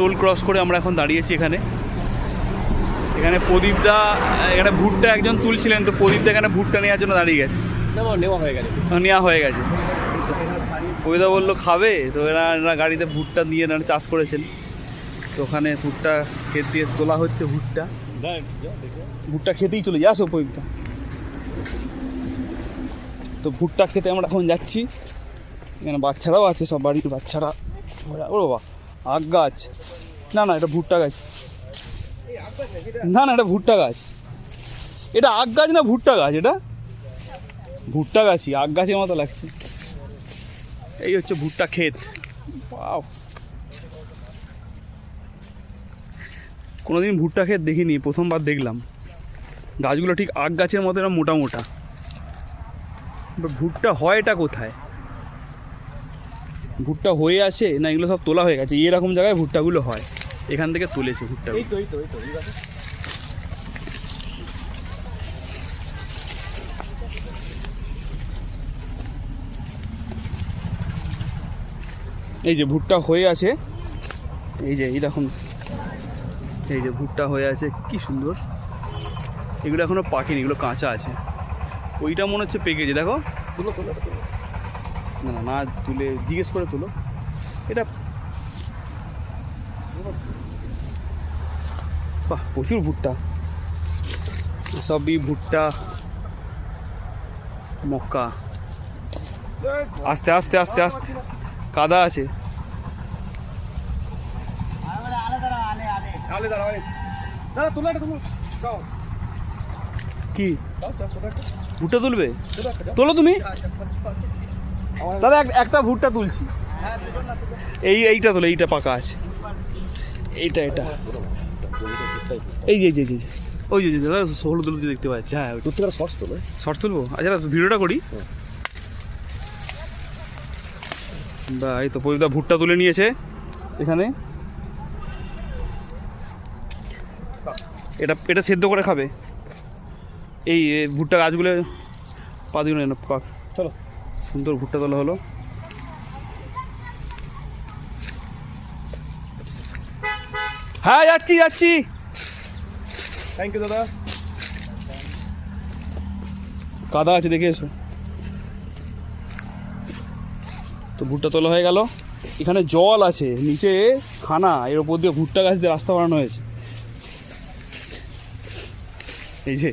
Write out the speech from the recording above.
Toll cross করে আমরা এখন দাঁড়িয়েছি এখানে। এখানে প্রদীপদা এখানে ভুট্টা একজন তুলছিলেন, তো প্রদীপদা এখানে ভুট্টা নেওয়ার জন্য দাঁড়িয়ে গেছে। নেওয়া হয়ে গেছে। প্রদীপদা বললো খাবে, তো এরা গাড়িতে ভুট্টা দিয়ে এরা চাষ করেছেন, তো ওখানে ভুট্টা ক্ষেত দিয়ে তোলা হচ্ছে ভুট্টা। ভুট্টা খেতেই চলে যাসো প্রদীপদা। তো ভুট্টা খেতে আমরা এখন যাচ্ছি। এখানে বাচ্চারাও আছে, সব বাড়ির বাচ্চারা। ও বাবা, আখ গাছ, না এটা ভুট্টা গাছ, না এটা ভুট্টা গাছ। এটা আখ গাছ না ভুট্টা গাছ? এটা ভুট্টা গাছই, আখ গাছের মতো লাগছে। এই হচ্ছে ভুট্টা ক্ষেত। কোনোদিন ভুট্টা ক্ষেত দেখিনি, প্রথমবার দেখলাম। গাছগুলো ঠিক আখ গাছের মতো এরকম মোটা মোটা। ভুট্টা হয় এটা কোথায়? ভুট্টা হয়ে আছে না এগুলো সব তোলা হয়ে গেছে? এরকম জায়গায় ভুট্টাগুলো হয়, এখান থেকে তুলেছে ভুট্টা। এই যে ভুট্টা হয়ে আছে, এই যে এইরকম, এই যে ভুট্টা হয়ে আছে, কি সুন্দর। এগুলো এখনো পাকেনি, এগুলো কাঁচা আছে। ওইটা মনে হচ্ছে পেকেছে, দেখো। তুলো না তুলে জিজ্ঞেস করে তুলো। এটা বাহ, প্রচুর ভুট্টা, সবই ভুট্টা মক্কা। আস্তে আস্তে আস্তে আস্তে, কাদা আছে। কি ভুট্টা তুলবে? তোলো তুমি দাদা, একটা ভুট্টা তুলছি। এইটা তোলো, এইটা পাকা আছে, এইটা এই যে ওই যে দাদা হলুদ হলুদ দেখতে পাচ্ছি। হ্যাঁ, শর্টস তুলবো। আচ্ছা ভিডিওটা করি। বা এই তো প্রদীপদা ভুট্টা তুলে নিয়েছে এখানে। এটা সেদ্ধ করে খাবে। এই ভুট্টা গাছগুলো পা দিন না, চলো। সুন্দর ভুট্টা তোলা হলো। হ্যাঁ যাচ্ছি। থ্যাংক ইউ দাদা। কাদা আছে, দেখে এসো। তো ভুট্টা তোলা হয়ে গেল। এখানে জল আছে, নিচে খানা, এর ওপর দিয়ে ভুট্টা গাছ দিয়ে রাস্তা বানানো হয়েছে। এই যে